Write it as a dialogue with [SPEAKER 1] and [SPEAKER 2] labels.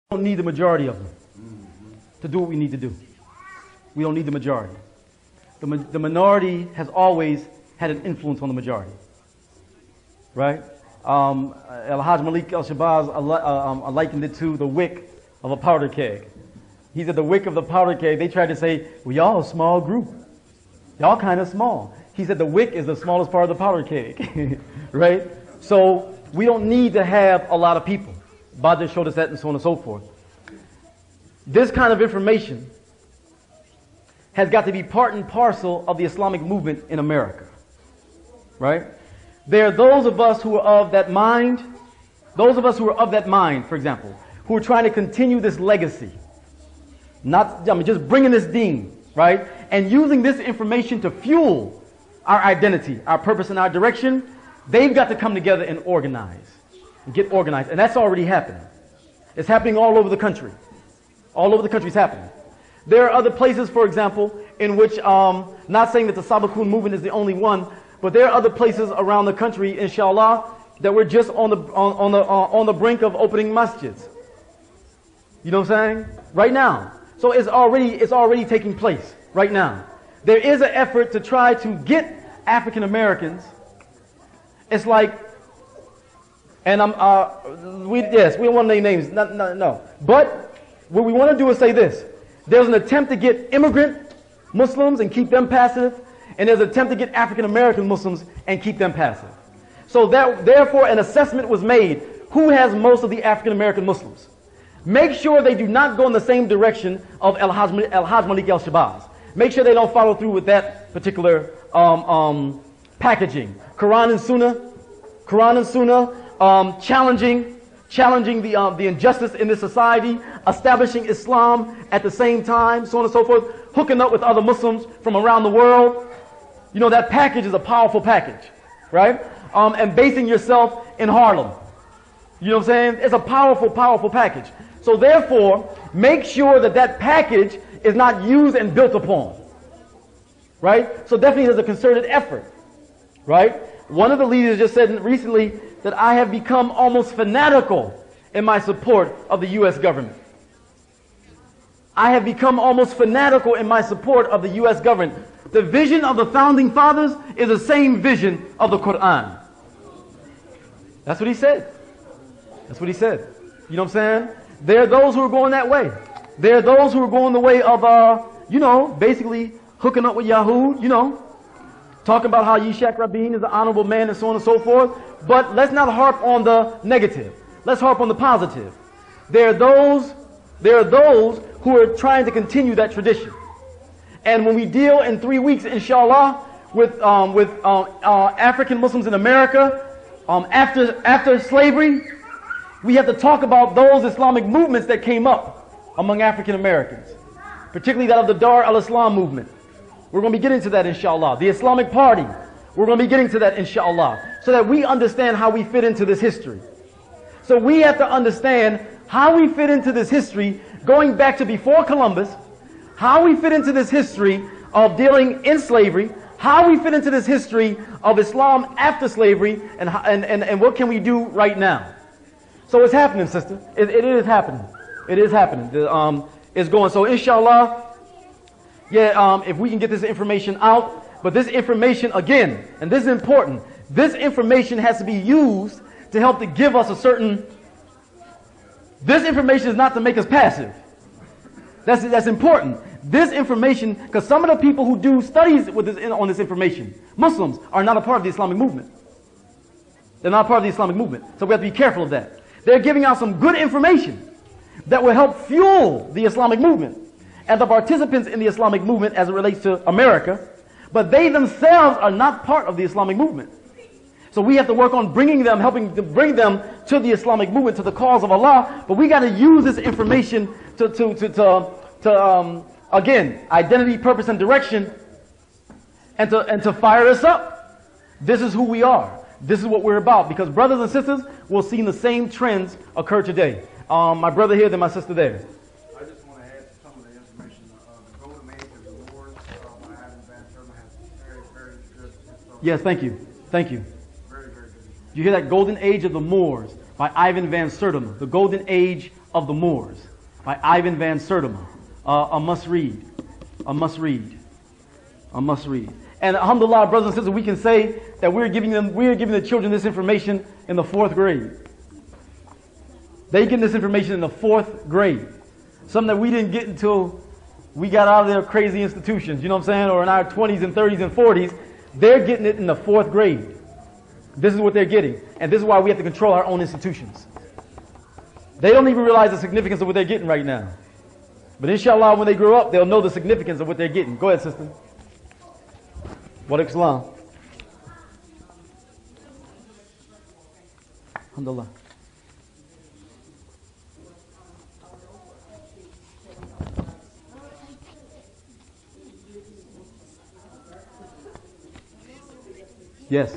[SPEAKER 1] don't need the majority of them to do what we need to do. We don't need the majority. The minority has always had an influence on the majority. Right? Al-Hajj Malik al-Shabazz likened it to the wick of a powder keg. He said the wick of the powder keg, they tried to say, well, y'all a small group. Y'all kind of small. He said the wick is the smallest part of the powder keg. Right? So we don't need to have a lot of people. Badr showed us that and so on and so forth. This kind of information has got to be part and parcel of the Islamic movement in America. Right? There are those of us who are of that mind, for example, who are trying to continue this legacy. Just bringing this deen, right? And using this information to fuel our identity, our purpose, and our direction. They've got to come together and organize, and get organized. And that's already happening. It's happening all over the country. All over the country it's happening. There are other places, for example, in which, not saying that the Sabakun movement is the only one, but there are other places around the country, inshallah, that we're just on the brink of opening masjids. You know what I'm saying? Right now. So it's already taking place right now. There is an effort to try to get African Americans. It's like, and we don't want to name names. No. But what we want to do is say this: there's an attempt to get immigrant Muslims and keep them passive. And there's an attempt to get African American Muslims and keep them passive. So therefore an assessment was made. Who has most of the African American Muslims? Make sure they do not go in the same direction of Al-Hajj Malik al-Shabazz. Make sure they don't follow through with that particular packaging. Quran and Sunnah, challenging the injustice in this society, establishing Islam at the same time, so on and so forth, hooking up with other Muslims from around the world. You know, that package is a powerful package, right? And basing yourself in Harlem. You know what I'm saying? It's a powerful, powerful package. So therefore, make sure that package is not used and built upon. Right? So definitely there's a concerted effort. Right? One of the leaders just said recently that I have become almost fanatical in my support of the U.S. government. I have become almost fanatical in my support of the U.S. government. The vision of the founding fathers is the same vision of the Quran. That's what he said. That's what he said. You know what I'm saying? There are those who are going that way. There are those who are going the way of, basically hooking up with Yahoo, talking about how Yishak Rabin is an honorable man and so on and so forth. But let's not harp on the negative. Let's harp on the positive. There are those who are trying to continue that tradition. And when we deal in 3 weeks, inshallah, with African Muslims in America, after slavery, we have to talk about those Islamic movements that came up among African Americans, particularly that of the Dar al-Islam movement. We're going to be getting to that, inshallah. The Islamic Party, we're going to be getting to that, inshallah, so that we understand how we fit into this history. So we have to understand how we fit into this history, going back to before Columbus, how we fit into this history of dealing in slavery, how we fit into this history of Islam after slavery, and what can we do right now. So it's happening, sister. It is happening. It is happening. It's going. So inshallah, if we can get this information out, but this information, again, and this is important, this information has to be used to help to give us a certain, this information is not to make us passive. That's important. This information, because some of the people who do studies with on this information, Muslims, are not a part of the Islamic movement. They're not a part of the Islamic movement. So we have to be careful of that. They're giving out some good information that will help fuel the Islamic movement and the participants in the Islamic movement as it relates to America, but they themselves are not part of the Islamic movement. So we have to work on helping to bring them to the Islamic movement, to the cause of Allah, but we got to use this information to again, identity, purpose, and direction, and to fire us up. This is who we are. This is what we're about. Because brothers and sisters, we'll see the same trends occur today. My brother here, then my sister there.
[SPEAKER 2] I just want to add some of the information. The golden age of the Lord by Ivan Van Serma has very, very good info.
[SPEAKER 1] Yes, thank you. Thank you.
[SPEAKER 2] Very, very good.
[SPEAKER 1] You hear that? Golden Age of the Moors by Ivan Van Sertima. The Golden Age of the Moors by Ivan van Sertima. A must read. A must read. A must read. And alhamdulillah, brothers and sisters, we can say that we're giving the children this information in the 4th grade. They get this information in the 4th grade. Something that we didn't get until we got out of their crazy institutions, you know what I'm saying? Or in our 20s and 30s and 40s. They're getting it in the 4th grade. This is what they're getting. And this is why we have to control our own institutions. They don't even realize the significance of what they're getting right now. But inshallah, when they grow up, they'll know the significance of what they're getting. Go ahead, sister. Wa alaikum salam. Alhamdulillah. Yes.